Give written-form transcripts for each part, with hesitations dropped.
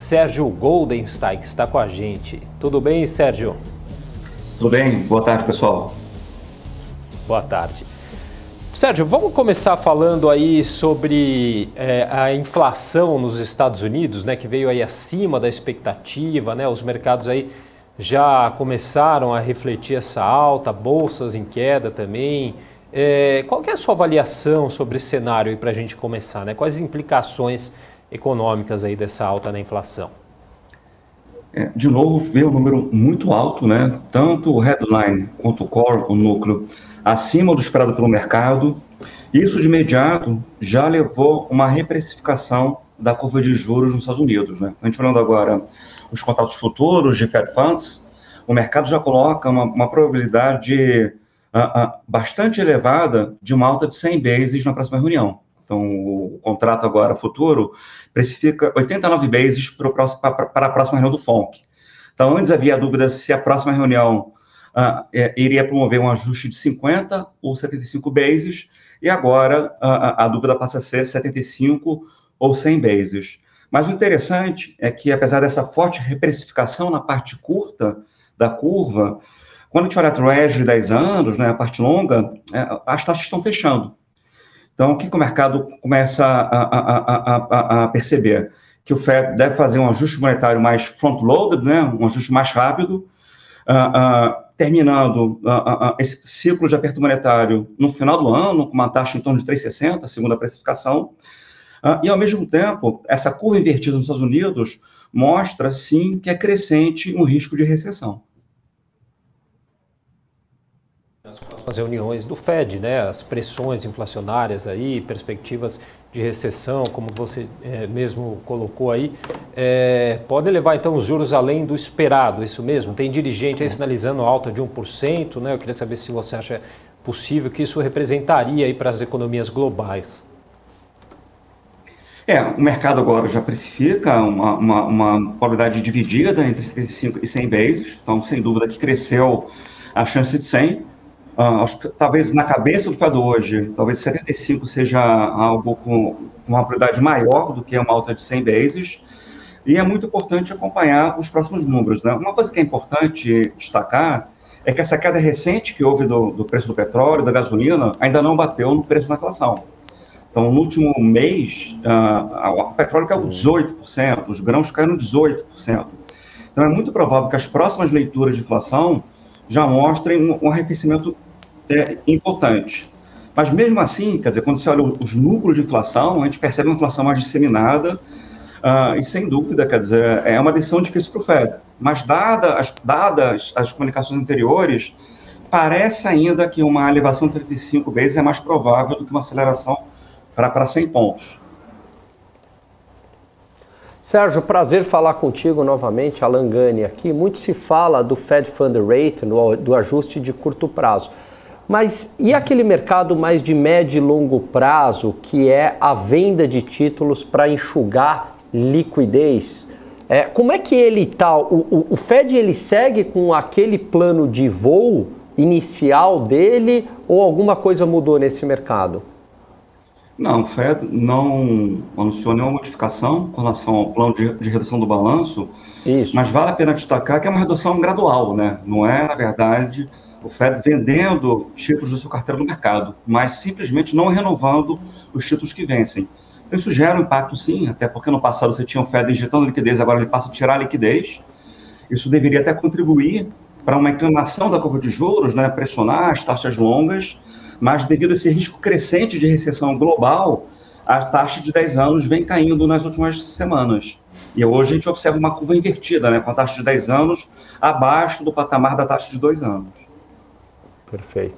Sérgio Goldenstein está com a gente. Tudo bem, Sérgio? Tudo bem. Boa tarde, pessoal. Boa tarde. Sérgio, vamos começar falando aí sobre a inflação nos Estados Unidos, né, que veio aí acima da expectativa, né? Os mercados aí já começaram a refletir essa alta, bolsas em queda também. Qual que é a sua avaliação sobre esse cenário aí para a gente começar, né? Quais as implicações econômicas aí dessa alta na inflação? De novo, veio um número muito alto, né? Tanto o headline quanto o core, o núcleo, acima do esperado pelo mercado. Isso, de imediato, já levou uma reprecificação da curva de juros nos Estados Unidos, né? A gente falando agora os contratos futuros de Fed Funds, o mercado já coloca uma probabilidade bastante elevada de uma alta de 100 bases na próxima reunião. Então, o contrato agora futuro precifica 89 bases para a próxima reunião do FONC. Então, antes havia a dúvida se a próxima reunião iria promover um ajuste de 50 ou 75 bases, e agora a dúvida passa a ser 75 ou 100 bases. Mas o interessante é que, apesar dessa forte reprecificação na parte curta da curva, quando a gente olha a Treasury de 10 anos, né, a parte longa, as taxas estão fechando. Então, o que o mercado começa a perceber? Que o Fed deve fazer um ajuste monetário mais front-loaded, né? Um ajuste mais rápido, terminando esse ciclo de aperto monetário no final do ano, com uma taxa em torno de 3,60, segundo a precificação. E, ao mesmo tempo, essa curva invertida nos Estados Unidos mostra, sim, que é crescente um risco de recessão. As reuniões do Fed, né, as pressões inflacionárias aí, perspectivas de recessão, como você mesmo colocou aí, pode levar então os juros além do esperado, isso mesmo? Tem dirigente aí sinalizando alta de 1%, né? Eu queria saber se você acha possível que isso representaria aí para as economias globais. O mercado agora já precifica uma probabilidade dividida entre 75 e 100 bases, então sem dúvida que cresceu a chance de 100. Acho que talvez na cabeça do Fed hoje, talvez 75 seja algo com uma probabilidade maior do que uma alta de 100 bases, e é muito importante acompanhar os próximos números, né? Uma coisa que é importante destacar é que essa queda recente que houve do preço do petróleo, da gasolina, ainda não bateu no preço da inflação. Então, no último mês, o petróleo caiu 18%, os grãos caíram 18%. Então, é muito provável que as próximas leituras de inflação já mostrem um arrefecimento importante. Mas mesmo assim, quer dizer, quando você olha os núcleos de inflação, a gente percebe uma inflação mais disseminada e sem dúvida, quer dizer, é uma decisão difícil para o Fed. Mas dadas as comunicações anteriores, parece ainda que uma elevação de 75 bases é mais provável do que uma aceleração para 100 pontos. Sérgio, prazer falar contigo novamente, Alan Gani aqui. Muito se fala do Fed Fund Rate, do ajuste de curto prazo. Mas e aquele mercado mais de médio e longo prazo, que é a venda de títulos para enxugar liquidez? Como é que ele está? O Fed ele segue com aquele plano de voo inicial dele ou alguma coisa mudou nesse mercado? Não, o Fed não anunciou nenhuma modificação com relação ao plano de redução do balanço. Isso. Mas vale a pena destacar que é uma redução gradual, né? Não é, na verdade, o Fed vendendo títulos de sua carteira no mercado, mas simplesmente não renovando os títulos que vencem. Então isso gera um impacto, sim, até porque no passado você tinha o Fed injetando liquidez, agora ele passa a tirar a liquidez. Isso deveria até contribuir para uma inclinação da curva de juros, né? Pressionar as taxas longas, mas devido a esse risco crescente de recessão global, a taxa de 10 anos vem caindo nas últimas semanas. E hoje a gente observa uma curva invertida, né, com a taxa de 10 anos abaixo do patamar da taxa de 2 anos. Perfeito.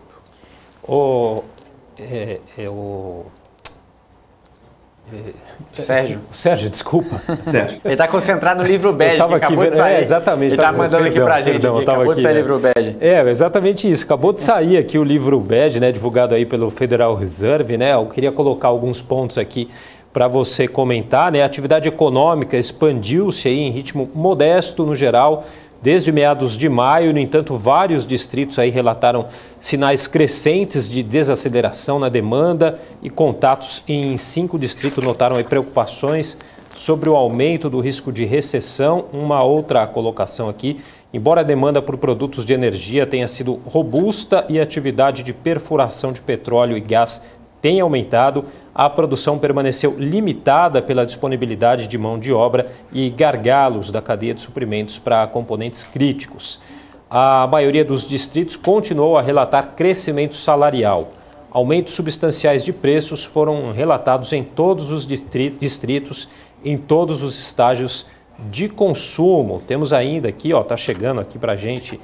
Sérgio, desculpa. Sérgio. Ele está concentrado no livro bege, que acabou de sair. Exatamente. Ele está mandando aqui para a gente. Acabou de sair o livro bege. Exatamente isso. Acabou de sair aqui o livro bege, né, divulgado aí pelo Federal Reserve, né? Eu queria colocar alguns pontos aqui para você comentar, né? A atividade econômica expandiu-se aí em ritmo modesto no geral, desde meados de maio. No entanto, vários distritos aí relataram sinais crescentes de desaceleração na demanda e contatos em 5 distritos notaram aí preocupações sobre o aumento do risco de recessão. Uma outra colocação aqui: embora a demanda por produtos de energia tenha sido robusta e a atividade de perfuração de petróleo e gás tenha aumentado, a produção permaneceu limitada pela disponibilidade de mão de obra e gargalos da cadeia de suprimentos para componentes críticos. A maioria dos distritos continuou a relatar crescimento salarial. Aumentos substanciais de preços foram relatados em todos os distritos, em todos os estágios de consumo. Temos ainda aqui, está chegando aqui para a gente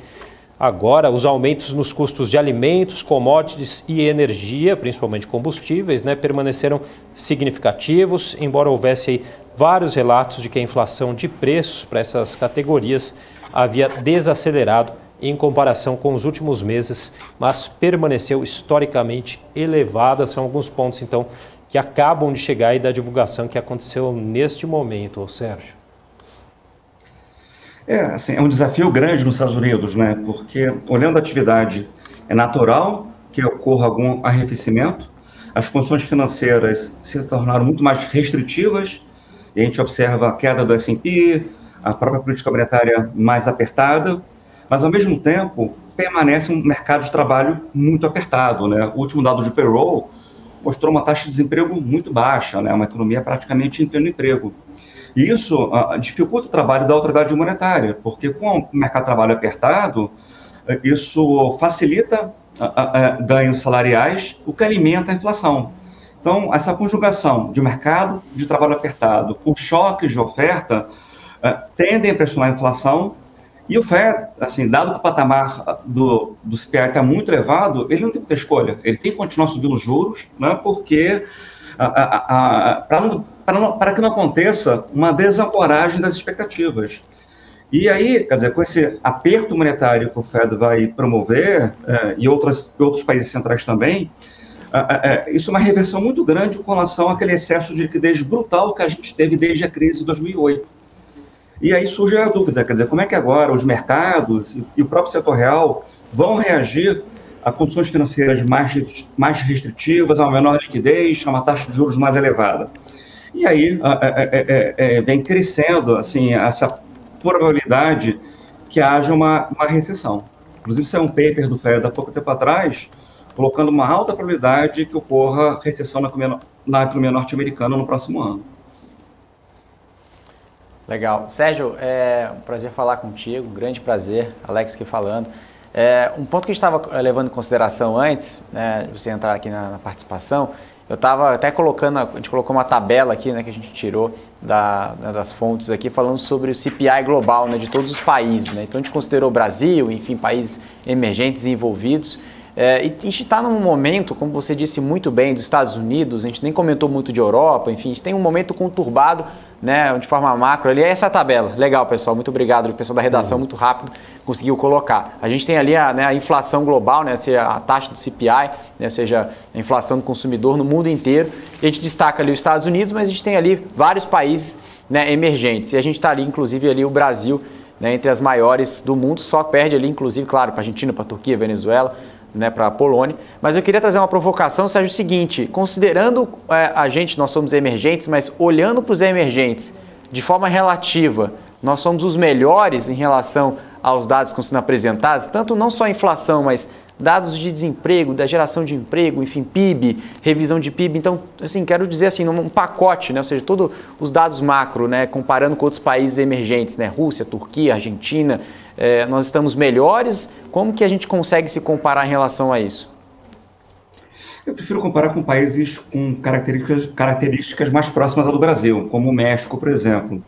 agora, os aumentos nos custos de alimentos, commodities e energia, principalmente combustíveis, permaneceram significativos, embora houvesse aí vários relatos de que a inflação de preços para essas categorias havia desacelerado em comparação com os últimos meses, mas permaneceu historicamente elevada. São alguns pontos, então, que acabam de chegar aí da divulgação que aconteceu neste momento, Sérgio. É um desafio grande nos Estados Unidos, porque, olhando a atividade, é natural que ocorra algum arrefecimento, as condições financeiras se tornaram muito mais restritivas, e a gente observa a queda do S&P, a própria política monetária mais apertada, mas, ao mesmo tempo, permanece um mercado de trabalho muito apertado. O último dado de payroll mostrou uma taxa de desemprego muito baixa, uma economia praticamente em pleno emprego. E isso dificulta o trabalho da autoridade monetária, porque com o mercado de trabalho apertado, isso facilita ganhos salariais, o que alimenta a inflação. Então, essa conjugação de mercado de trabalho apertado com choques de oferta tendem a pressionar a inflação. E o Fed, dado que o patamar do CPI está muito elevado, ele não tem muita escolha. Ele tem que continuar subindo os juros, porque para que não aconteça uma desancoragem das expectativas. E aí, quer dizer, com esse aperto monetário que o Fed vai promover, e outros países centrais também, isso é uma reversão muito grande com relação àquele excesso de liquidez brutal que a gente teve desde a crise de 2008. E aí surge a dúvida, quer dizer, como é que agora os mercados e o próprio setor real vão reagir a condições financeiras mais restritivas, a uma menor liquidez, a uma taxa de juros mais elevada. E aí vem crescendo essa probabilidade que haja uma recessão. Inclusive, saiu um paper do Fed há pouco tempo atrás, colocando uma alta probabilidade que ocorra recessão na economia norte-americana no próximo ano. Legal. Sérgio, é um prazer falar contigo, um grande prazer, Alex aqui falando. Um ponto que a gente estava levando em consideração antes, de você entrar aqui na participação, eu estava até colocando, a gente colocou uma tabela aqui, que a gente tirou das fontes aqui, falando sobre o CPI global, de todos os países. Então a gente considerou o Brasil, enfim, países emergentes e envolvidos. E a gente está num momento, como você disse muito bem, dos Estados Unidos, a gente nem comentou muito de Europa, enfim, a gente tem um momento conturbado, de forma macro ali. É essa tabela. Legal, pessoal, muito obrigado. O pessoal da redação, muito rápido, conseguiu colocar. A gente tem ali a inflação global, seja a taxa do CPI, seja a inflação do consumidor no mundo inteiro. E a gente destaca ali os Estados Unidos, mas a gente tem ali vários países emergentes. E a gente está ali, inclusive, ali o Brasil, entre as maiores do mundo, só perde ali, inclusive, claro, para a Argentina, para a Turquia, Venezuela, para a Polônia. Mas eu queria trazer uma provocação, Sérgio, o seguinte: considerando nós somos emergentes, mas olhando para os emergentes de forma relativa, nós somos os melhores em relação aos dados que estão sendo apresentados, tanto não só a inflação, mas dados de desemprego, da geração de emprego, enfim, PIB, revisão de PIB. Então, quero dizer um pacote, ou seja, todos os dados macro, comparando com outros países emergentes, Rússia, Turquia, Argentina, nós estamos melhores. Como que a gente consegue se comparar em relação a isso? Eu prefiro comparar com países com características mais próximas ao do Brasil, como o México, por exemplo.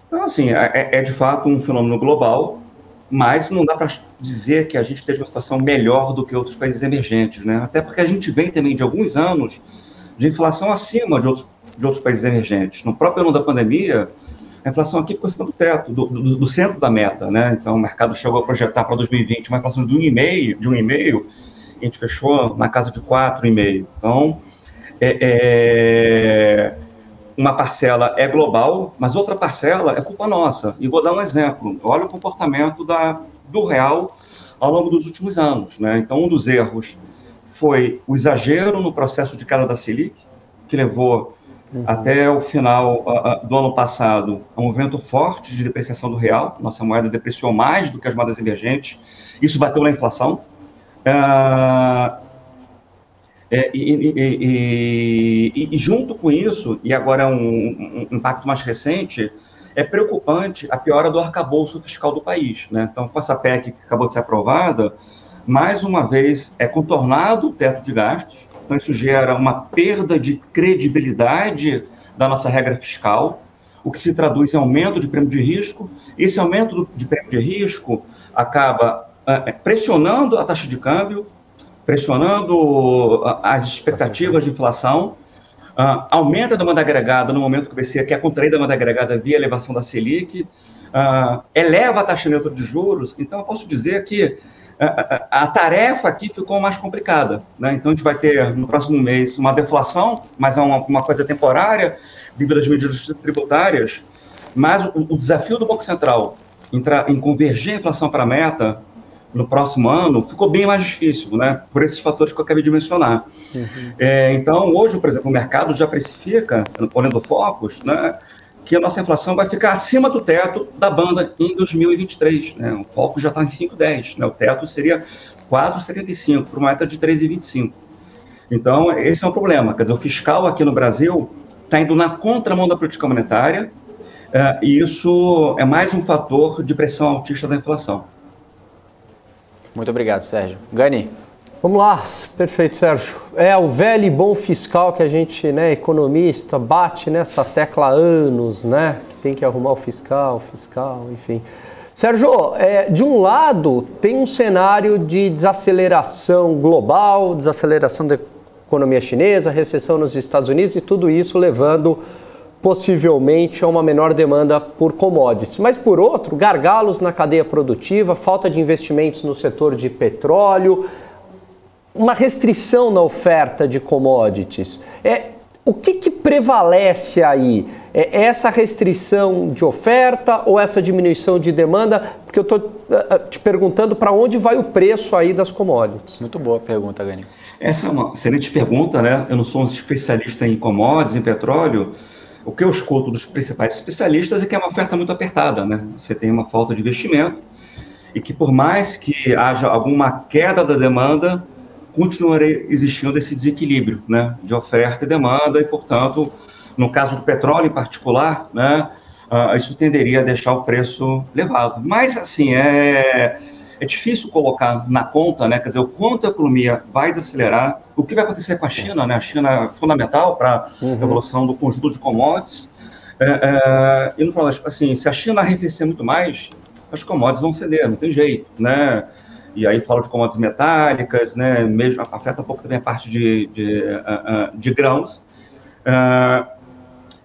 Então, é de fato um fenômeno global, mas não dá para dizer que a gente esteja uma situação melhor do que outros países emergentes, Até porque a gente vem também de alguns anos de inflação acima de outros países emergentes. No próprio ano da pandemia, a inflação aqui ficou acima do teto, do centro da meta, Então, o mercado chegou a projetar para 2020 uma inflação de 1,5%, e a gente fechou na casa de 4,5%. Então, uma parcela é global, mas outra parcela é culpa nossa. E vou dar um exemplo. Olha o comportamento do real ao longo dos últimos anos, Então, um dos erros foi o exagero no processo de queda da Selic, que levou Até o final do ano passado, um movimento forte de depreciação do real. Nossa moeda depreciou mais do que as moedas emergentes. Isso bateu na inflação. E junto com isso, e agora um impacto mais recente, é preocupante a piora do arcabouço fiscal do país, né? Então, com essa PEC que acabou de ser aprovada, mais uma vez é contornado o teto de gastos. Então, isso gera uma perda de credibilidade da nossa regra fiscal, o que se traduz em aumento de prêmio de risco. Esse aumento de prêmio de risco acaba pressionando a taxa de câmbio, pressionando as expectativas de inflação, aumenta a demanda agregada no momento que o BCE quer contrair a demanda agregada via elevação da Selic, eleva a taxa neutra de juros. Então, eu posso dizer que a tarefa aqui ficou mais complicada, né? Então, a gente vai ter no próximo mês uma deflação, mas é uma coisa temporária, devido às medidas tributárias, mas o desafio do Banco Central em convergir a inflação para a meta no próximo ano ficou bem mais difícil, né? Por esses fatores que eu acabei de mencionar. Então, hoje, por exemplo, o mercado já precifica, olhando focos, né, que a nossa inflação vai ficar acima do teto da banda em 2023. Né? O foco já está em 5,10. Né? O teto seria 4,75 para uma meta de 3,25. Então, esse é um problema. Quer dizer, o fiscal aqui no Brasil está indo na contramão da política monetária, e isso é mais um fator de pressão altista da inflação. Muito obrigado, Sérgio. Gani. Vamos lá, perfeito, Sérgio. É o velho e bom fiscal que a gente, né, economista, bate nessa tecla há anos, né? Que tem que arrumar o fiscal, enfim. Sérgio, de um lado tem um cenário de desaceleração global, desaceleração da economia chinesa, recessão nos Estados Unidos e tudo isso levando possivelmente a uma menor demanda por commodities. Mas por outro, gargalos na cadeia produtiva, falta de investimentos no setor de petróleo, uma restrição na oferta de commodities. O que prevalece aí? É essa restrição de oferta ou essa diminuição de demanda? Porque eu estou te perguntando para onde vai o preço aí das commodities. Muito boa pergunta, Gani. Essa é uma excelente pergunta, né? Eu não sou um especialista em commodities, em petróleo. O que eu escuto dos principais especialistas é que é uma oferta muito apertada, né? Você tem uma falta de investimento e que por mais que haja alguma queda da demanda, continuará existindo esse desequilíbrio, né, de oferta e demanda, e, portanto, no caso do petróleo em particular, né, isso tenderia a deixar o preço elevado. Mas, assim, é difícil colocar na conta, né, quer dizer, o quanto a economia vai desacelerar, o que vai acontecer com a China, né, a China é fundamental para a evolução do conjunto de commodities, e no final, assim, se a China arrefecer muito mais, as commodities vão ceder, não tem jeito, né. E aí falo de commodities metálicas, né, mesmo, afeta um pouco também a parte de grãos.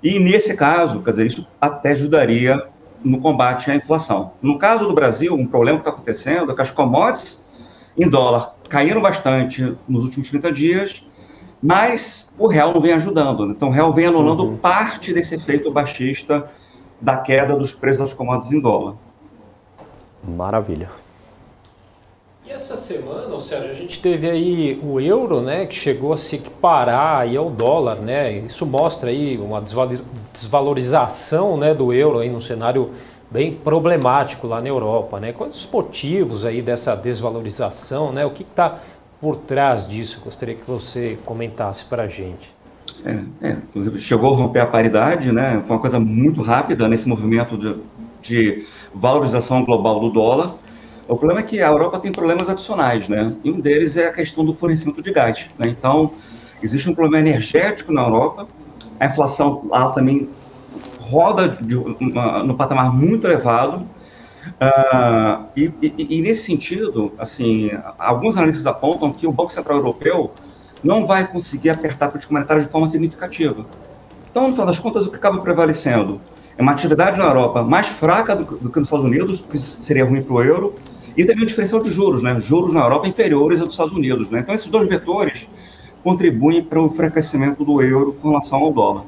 E nesse caso, quer dizer, isso até ajudaria no combate à inflação. No caso do Brasil, um problema que está acontecendo é que as commodities em dólar caíram bastante nos últimos 30 dias, mas o real não vem ajudando. Então, o real vem anulando parte desse efeito baixista da queda dos preços das commodities em dólar. Maravilha. E essa semana, ou seja, a gente teve aí o euro, né, que chegou a se equiparar aí ao dólar, né? Isso mostra aí uma desvalorização, né, do euro aí num cenário bem problemático lá na Europa, né? Quais os motivos aí dessa desvalorização, né? O que está por trás disso? Eu gostaria que você comentasse para a gente. Inclusive chegou a romper a paridade, né? Foi uma coisa muito rápida nesse movimento de valorização global do dólar. O problema é que a Europa tem problemas adicionais, né? E um deles é a questão do fornecimento de gás, né? Então, existe um problema energético na Europa, a inflação lá também roda no patamar muito elevado, e nesse sentido, assim, alguns analistas apontam que o Banco Central Europeu não vai conseguir apertar a política monetária de forma significativa. Então, no final das contas, o que acaba prevalecendo é uma atividade na Europa mais fraca do que nos Estados Unidos, que seria ruim para o euro, e também o diferencial de juros, né? Juros na Europa inferiores aos dos Estados Unidos, né? Então, esses dois vetores contribuem para o enfraquecimento do euro com relação ao dólar.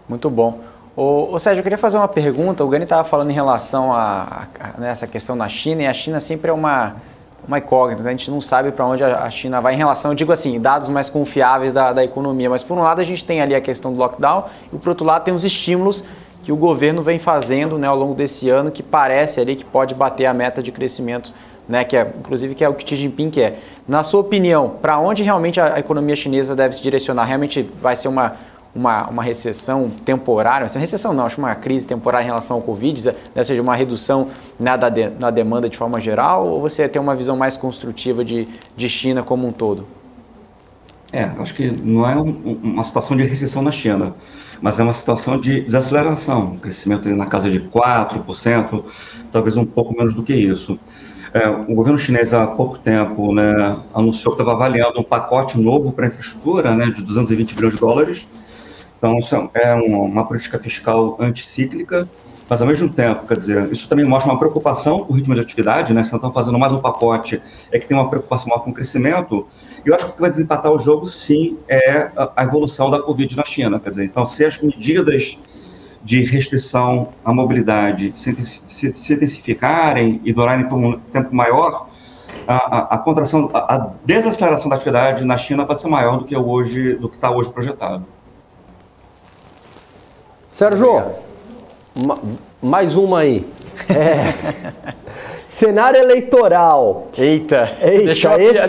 Muito bom. Ô Sérgio, eu queria fazer uma pergunta. O Gani estava falando em relação a essa questão na China, e a China sempre é uma incógnita, né? A gente não sabe para onde a China vai em relação, eu digo assim, dados mais confiáveis da economia, mas por um lado a gente tem ali a questão do lockdown e por outro lado tem os estímulos que o governo vem fazendo, né, ao longo desse ano, que parece ali que pode bater a meta de crescimento, né, que é, inclusive que é o que Xi Jinping quer. Na sua opinião, para onde realmente a economia chinesa deve se direcionar? Realmente vai ser uma recessão temporária, uma recessão não, acho uma crise temporária em relação ao Covid, ou seja, uma redução, né, na demanda de forma geral, ou você tem uma visão mais construtiva de China como um todo? Acho que não é uma situação de recessão na China, mas é uma situação de desaceleração, crescimento na casa de 4%, talvez um pouco menos do que isso. O governo chinês há pouco tempo, né, anunciou que estava avaliando um pacote novo para a infraestrutura, né, de 220 bilhões de dólares. Então, isso é uma política fiscal anticíclica, mas ao mesmo tempo, quer dizer, isso também mostra uma preocupação com o ritmo de atividade, né? Se não estão fazendo mais um pacote, é que tem uma preocupação maior com o crescimento. E eu acho que o que vai desempatar o jogo, sim, é a evolução da Covid na China. Quer dizer, então, se as medidas de restrição à mobilidade se intensificarem e durarem por um tempo maior, a contração, a desaceleração da atividade na China pode ser maior do que está hoje projetado. Sérgio, mais uma aí. Cenário eleitoral. Eita,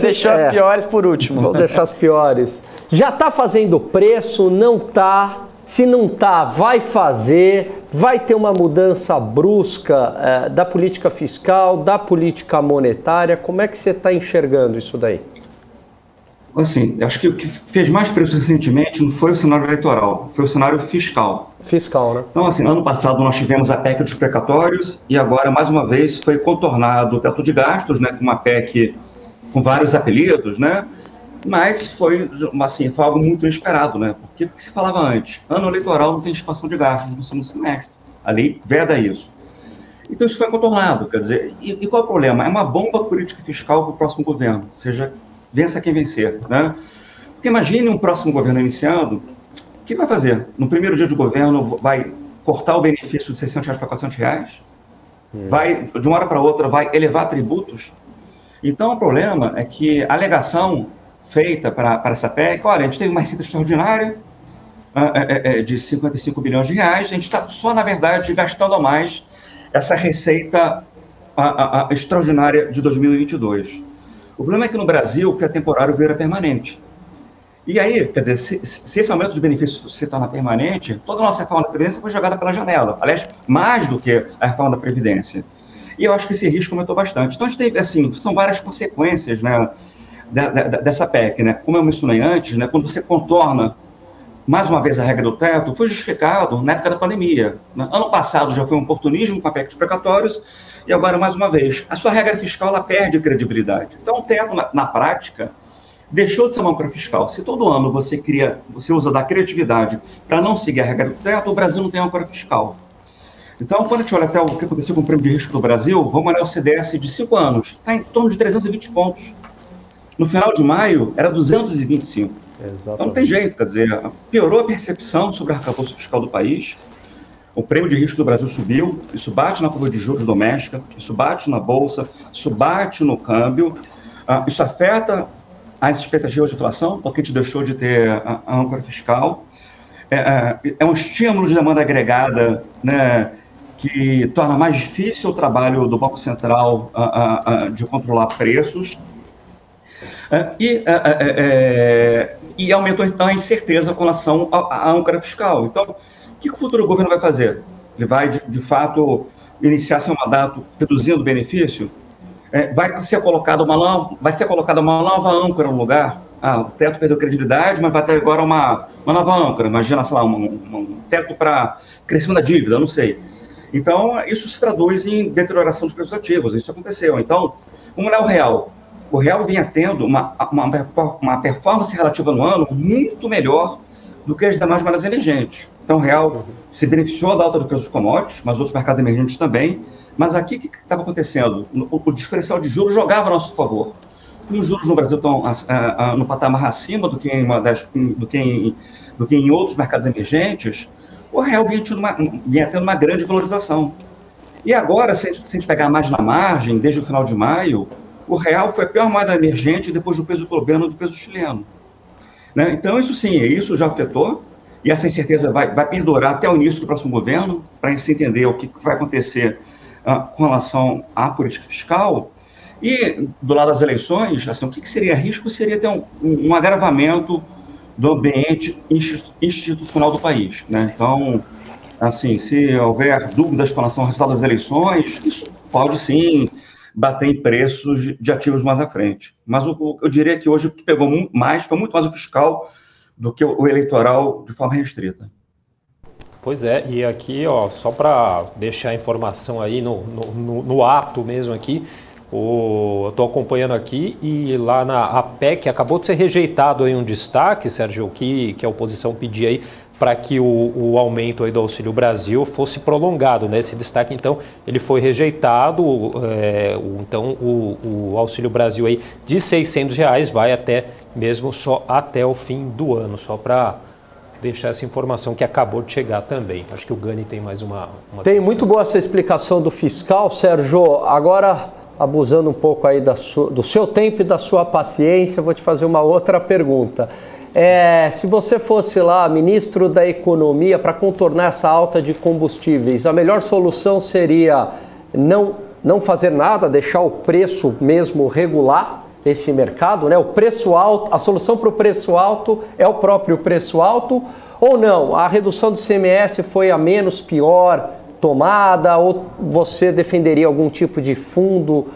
deixou as piores por último. Vou deixar as piores. Já está fazendo preço? Não está? Se não está, vai fazer? Vai ter uma mudança brusca da política fiscal, da política monetária? Como é que você está enxergando isso daí? Assim, acho que o que fez mais preço recentemente não foi o cenário eleitoral, foi o cenário fiscal. Fiscal, né? Então, assim, ano passado nós tivemos a PEC dos precatórios e agora, mais uma vez, foi contornado o teto de gastos, né, com uma PEC com vários apelidos, né? Mas foi algo muito inesperado, né? Porque se falava antes, ano eleitoral não tem expansão de gastos no segundo semestre. A lei veda isso. Então isso foi contornado, quer dizer, e qual é o problema? É uma bomba política fiscal para o próximo governo, seja vença quem vencer, né? Porque imagine um próximo governo iniciando, o que vai fazer? No primeiro dia de governo vai cortar o benefício de R$600 para R$400? Vai, de uma hora para outra, vai elevar tributos? Então o problema é que a alegação feita para essa PEC, olha, a gente teve uma receita extraordinária de 55 bilhões de reais, a gente está só, na verdade, gastando a mais essa receita extraordinária de 2022. O problema é que no Brasil, o que é temporário vira permanente. E aí, quer dizer, se esse aumento de benefícios se torna permanente, toda a nossa reforma da Previdência foi jogada pela janela. Aliás, mais do que a reforma da Previdência. E eu acho que esse risco aumentou bastante. Então, a gente teve, assim, são várias consequências, né, dessa PEC, né? Como eu mencionei antes, né, quando você contorna mais uma vez a regra do teto, foi justificado na época da pandemia. Né? Ano passado já foi um oportunismo com a PEC dos precatórios, e agora, mais uma vez, a sua regra fiscal ela perde credibilidade. Então, o teto, na prática, deixou de ser uma âncora fiscal. Se todo ano você usa da criatividade para não seguir a regra do teto, o Brasil não tem âncora fiscal. Então, quando a gente olha até o que aconteceu com o prêmio de risco do Brasil, vamos olhar o CDS de 5 anos, está em torno de 320 pontos. No final de maio, era 225. Exatamente. Então, não tem jeito, quer dizer, piorou a percepção sobre o arcabouço fiscal do país. O prêmio de risco do Brasil subiu, isso bate na curva de juros doméstica, isso bate na bolsa, isso bate no câmbio, isso afeta as expectativas de inflação, porque a gente deixou de ter a âncora fiscal. É um estímulo de demanda agregada, né, que torna mais difícil o trabalho do Banco Central de controlar preços. E aumentou então a incerteza com relação à âncora fiscal. Então, o que o futuro governo vai fazer? Ele vai, de fato, iniciar seu mandato reduzindo o benefício? Vai ser colocada uma nova âncora no lugar? O teto perdeu credibilidade, mas vai ter agora uma nova âncora. Imagina, sei lá, um teto para crescimento da dívida, não sei. Então, isso se traduz em deterioração dos preços ativos. Isso aconteceu. Então, vamos olhar o real. O real vinha tendo uma performance relativa no ano muito melhor do que as demais moedas emergentes. Então, o real se beneficiou da alta do preço dos commodities, mas outros mercados emergentes também. Mas aqui, o que estava acontecendo? O diferencial de juros jogava a nosso favor. Os juros no Brasil estão no patamar acima do que em outros mercados emergentes. O real vinha tendo uma grande valorização. E agora, se a gente pegar mais na margem, desde o final de maio, o real foi a pior moeda emergente depois do peso colombiano e do peso chileno. Né? Então, isso sim, isso já afetou, e essa incerteza vai perdurar até o início do próximo governo, para se entender o que vai acontecer com relação à política fiscal. E, do lado das eleições, assim, o que seria risco seria ter um agravamento do ambiente institucional do país. Né? Então, assim, se houver dúvidas com relação ao resultado das eleições, isso pode sim bater em preços de ativos mais à frente. Mas eu diria que hoje o que pegou mais foi muito mais o fiscal do que o eleitoral de forma restrita. Pois é, e aqui, ó, só para deixar a informação aí no ato mesmo aqui, eu estou acompanhando aqui e lá na APEC acabou de ser rejeitado aí um destaque, Sérgio, que a oposição pedia aí para que o aumento aí do Auxílio Brasil fosse prolongado, né? Esse destaque, então, ele foi rejeitado, então o Auxílio Brasil aí de R$600 vai até mesmo só até o fim do ano, só para deixar essa informação que acabou de chegar também. Acho que o Gani tem mais uma Tem questão. Muito boa essa explicação do fiscal, Sérgio. Agora, abusando um pouco aí do seu tempo e da sua paciência, eu vou te fazer uma outra pergunta. Se você fosse lá ministro da Economia para contornar essa alta de combustíveis, a melhor solução seria não fazer nada, deixar o preço mesmo regular esse mercado, né? O preço alto, a solução para o preço alto é o próprio preço alto, ou não? A redução do ICMS foi a menos pior tomada, ou você defenderia algum tipo de fundo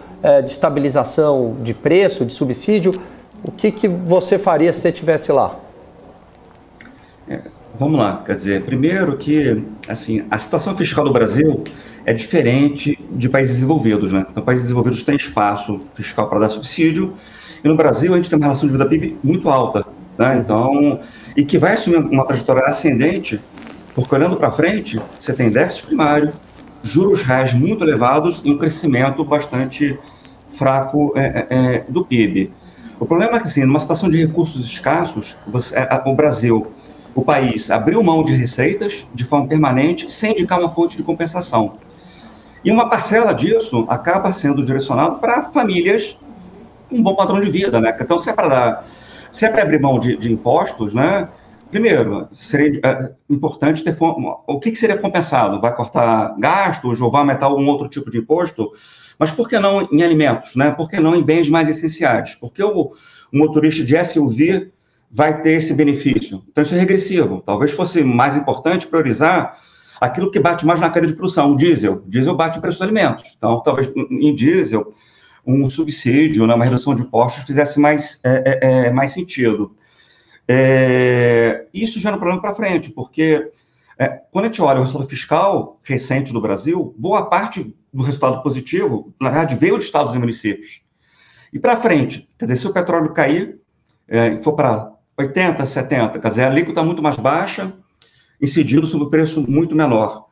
de estabilização de preço, de subsídio? O que você faria se você estivesse lá? Vamos lá, quer dizer, primeiro que assim, a situação fiscal do Brasil é diferente de países desenvolvidos, né? Então, países desenvolvidos têm espaço fiscal para dar subsídio, e no Brasil a gente tem uma relação de vida PIB muito alta, né? Então, e que vai assumir uma trajetória ascendente, porque olhando para frente, você tem déficit primário, juros reais muito elevados e um crescimento bastante fraco do PIB. O problema é que, assim, numa situação de recursos escassos, o Brasil, o país, abriu mão de receitas de forma permanente, sem indicar uma fonte de compensação. E uma parcela disso acaba sendo direcionado para famílias com um bom padrão de vida, né? Então, se é para abrir mão de impostos, né? Primeiro, seria importante ter o que seria compensado? Vai cortar gastos ou vai aumentar um outro tipo de imposto? Mas por que não em alimentos, né? Por que não em bens mais essenciais? Porque o motorista de SUV vai ter esse benefício. Então, isso é regressivo. Talvez fosse mais importante priorizar aquilo que bate mais na cadeia de produção, o diesel. O diesel bate o preço dos alimentos. Então, talvez em diesel, um subsídio, né, uma redução de impostos fizesse mais sentido. Isso gera um problema para frente, porque quando a gente olha o resultado fiscal recente do Brasil, boa parte do resultado positivo, na verdade, veio de estados e municípios. E para frente, quer dizer, se o petróleo cair, for para 80, 70, quer dizer, a alíquota está muito mais baixa, incidindo sobre o preço muito menor.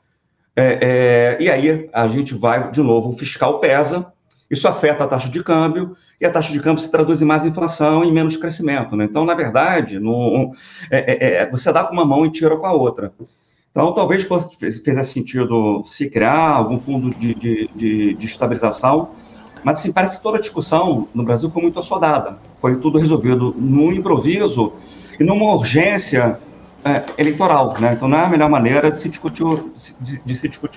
E aí a gente vai, de novo, o fiscal pesa, isso afeta a taxa de câmbio, e a taxa de câmbio se traduz em mais inflação e menos crescimento, né? Então, na verdade, você dá com uma mão e tira com a outra. Então, talvez fizesse sentido se criar algum fundo de estabilização, mas assim, parece que toda a discussão no Brasil foi muito assodada. Foi tudo resolvido num improviso e numa urgência eleitoral, né? Então, não é a melhor maneira de se discutir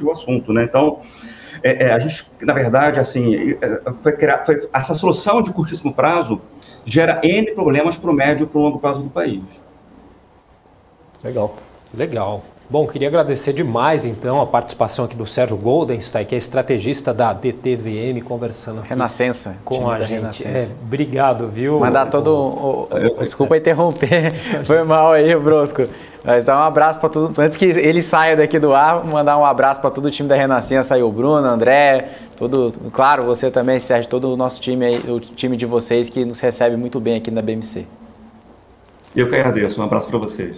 o assunto, né? Então, a gente, na verdade, assim, essa solução de curtíssimo prazo gera N problemas para o médio e para o longo prazo do país. Legal. Bom, queria agradecer demais, então, a participação aqui do Sérgio Goldenstein, que é estrategista da DTVM, conversando aqui Renascença, com a gente. Obrigado, viu? Mandar desculpa interromper, foi mal aí, Brosco. Mas dar um abraço para todo. Antes que ele saia daqui do ar, mandar um abraço para todo o time da Renascença, aí o Bruno, André, claro, você também, Sérgio, todo o nosso time aí, o time de vocês que nos recebe muito bem aqui na BMC. Eu que agradeço, um abraço para vocês.